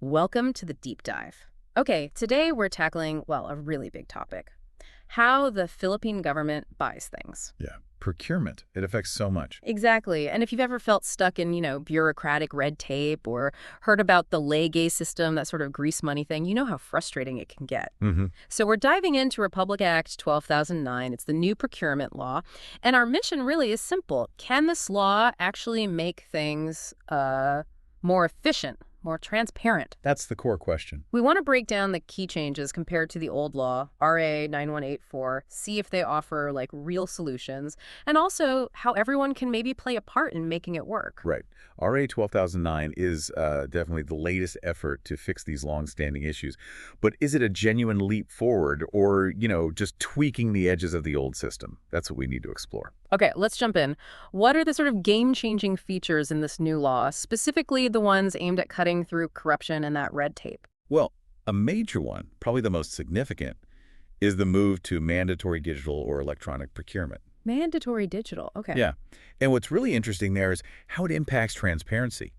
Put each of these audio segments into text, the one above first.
Welcome to the deep dive. Okay, today we're tackling, well, a really big topic. How the Philippine government buys things. Yeah. Procurement. It affects so much. Exactly. And if you've ever felt stuck in, bureaucratic red tape or heard about the lege system, that sort of grease money thing, you know how frustrating it can get. Hmm. So we're diving into Republic Act 12,009. It's the new procurement law. And our mission really is simple. Can this law actually make things more efficient, more transparent? That's the core question. We want to break down the key changes compared to the old law, RA 9184, see if they offer real solutions, and also how everyone can maybe play a part in making it work. Right. RA 12,009 is definitely the latest effort to fix these long-standing issues. But is it a genuine leap forward or, just tweaking the edges of the old system? That's what we need to explore. Okay, let's jump in. What are the sort of game-changing features in this new law, specifically the ones aimed at cutting through corruption and that red tape? Well, a major one, probably the most significant, is the move to mandatory digital or electronic procurement. Mandatory digital, okay. Yeah. And what's really interesting there is how it impacts transparency.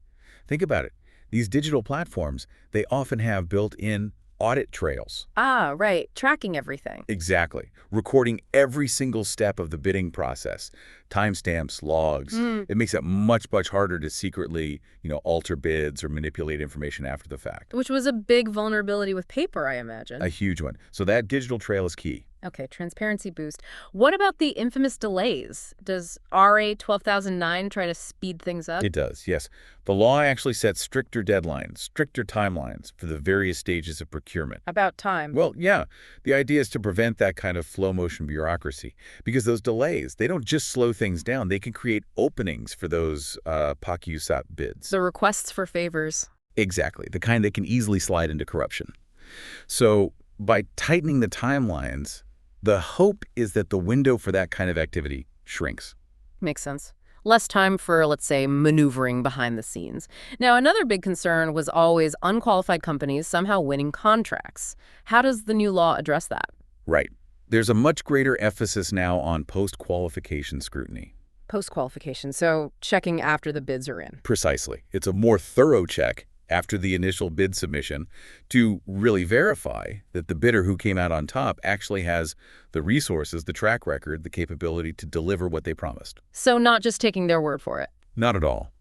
Think about it. These digital platforms, they often have built-in audit trails. Ah, right, tracking everything. Exactly. Recording every single step of the bidding process. Timestamps, logs. It makes it much, much harder to secretly, alter bids or manipulate information after the fact. Which was a big vulnerability with paper, I imagine. A huge one. So that digital trail is key. Okay, transparency boost. What about the infamous delays? Does RA 12,009 try to speed things up? It does, yes. The law actually sets stricter deadlines, stricter timelines for the various stages of procurement. About time. Well, yeah. The idea is to prevent that kind of flow-motion bureaucracy because those delays, they don't just slow things down. They can create openings for those pakiusap bids. The requests for favors. Exactly, the kind that can easily slide into corruption. So by tightening the timelines, the hope is that the window for that kind of activity shrinks. Makes sense. Less time for, let's say, maneuvering behind the scenes. Now, another big concern was always unqualified companies somehow winning contracts. How does the new law address that? Right. There's a much greater emphasis now on post-qualification scrutiny. Post-qualification, so checking after the bids are in. Precisely. It's a more thorough check after the initial bid submission to really verify that the bidder who came out on top actually has the resources, the track record, the capability to deliver what they promised. So not just taking their word for it. Not at all.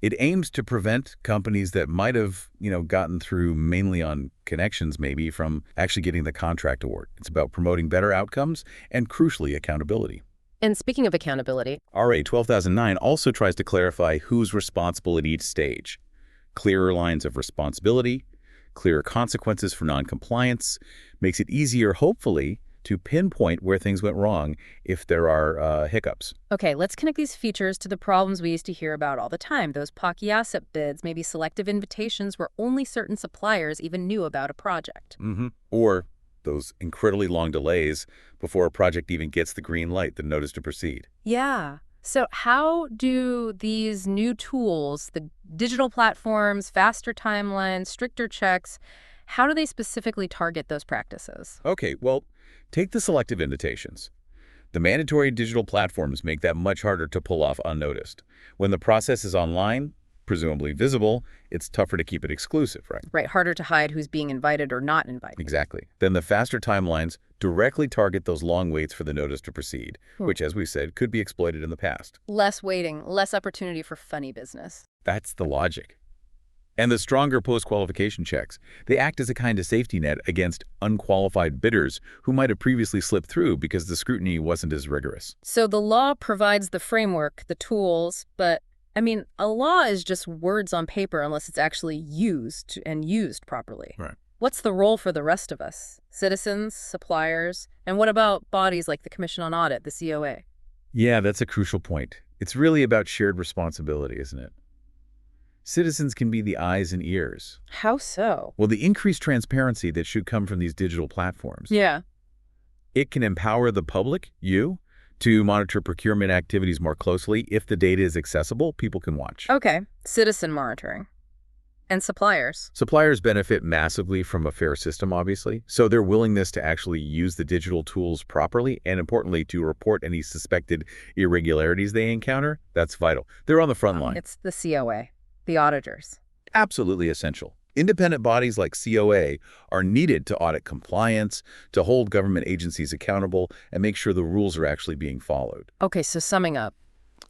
It aims to prevent companies that might have, gotten through mainly on connections maybe from actually getting the contract award. It's about promoting better outcomes and, crucially, accountability. And speaking of accountability, RA 12,009 also tries to clarify who's responsible at each stage. Clearer lines of responsibility, clearer consequences for noncompliance, makes it easier, hopefully, to pinpoint where things went wrong if there are hiccups. okay, let's connect these features to the problems we used to hear about all the time. Those pakiusap bids, maybe selective invitations where only certain suppliers even knew about a project. Or those incredibly long delays before a project even gets the green light, the notice to proceed. Yeah. So how do these new tools, the digital platforms, faster timelines, stricter checks, how do they specifically target those practices? Okay, well, take the selective invitations. The mandatory digital platforms make that much harder to pull off unnoticed. When the process is online, presumably visible, it's tougher to keep it exclusive, right? Right, harder to hide who's being invited or not invited. Exactly. Then the faster timelines directly target those long waits for the notice to proceed, which, as we said, could be exploited in the past. Less waiting, less opportunity for funny business. That's the logic. And the stronger post-qualification checks, they act as a kind of safety net against unqualified bidders who might have previously slipped through because the scrutiny wasn't as rigorous. So the law provides the framework, the tools, but a law is just words on paper unless it's actually used and used properly. Right. What's the role for the rest of us? Citizens, suppliers, and what about bodies like the Commission on Audit, the COA? Yeah, that's a crucial point. It's really about shared responsibility, isn't it? Citizens can be the eyes and ears. How so? Well, the increased transparency that should come from these digital platforms. Yeah. It can empower the public, you, to monitor procurement activities more closely. If the data is accessible, people can watch. Okay. Citizen monitoring. And suppliers. Suppliers benefit massively from a fair system, obviously, so their willingness to actually use the digital tools properly and, importantly, to report any suspected irregularities they encounter, that's vital. They're on the front line. It's the COA, the auditors. Absolutely essential. Independent bodies like COA are needed to audit compliance, to hold government agencies accountable, and make sure the rules are actually being followed. Okay, so summing up,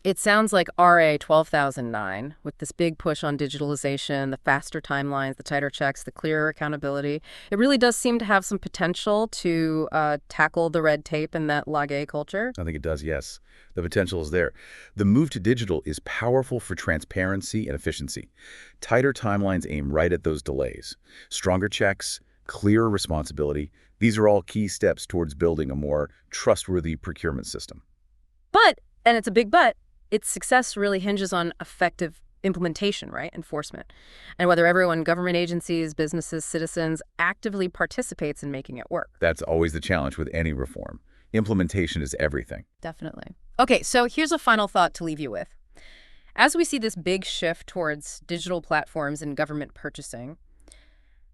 it sounds like RA 12,009, with this big push on digitalization, the faster timelines, the tighter checks, the clearer accountability. It really does seem to have some potential to tackle the red tape and that lage culture. I think it does, yes. The potential is there. The move to digital is powerful for transparency and efficiency. Tighter timelines aim right at those delays. Stronger checks, clearer responsibility, these are all key steps towards building a more trustworthy procurement system. But, and it's a big but, its success really hinges on effective implementation, right? Enforcement. And whether everyone, government agencies, businesses, citizens, actively participates in making it work. That's always the challenge with any reform. Implementation is everything. Definitely. Okay, so here's a final thought to leave you with. As we see this big shift towards digital platforms and government purchasing,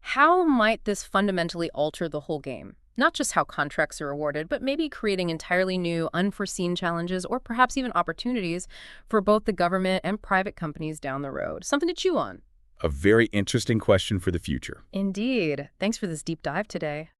how might this fundamentally alter the whole game? Not just how contracts are awarded, but maybe creating entirely new, unforeseen challenges or perhaps even opportunities for both the government and private companies down the road. Something to chew on. A very interesting question for the future. Indeed. Thanks for this deep dive today.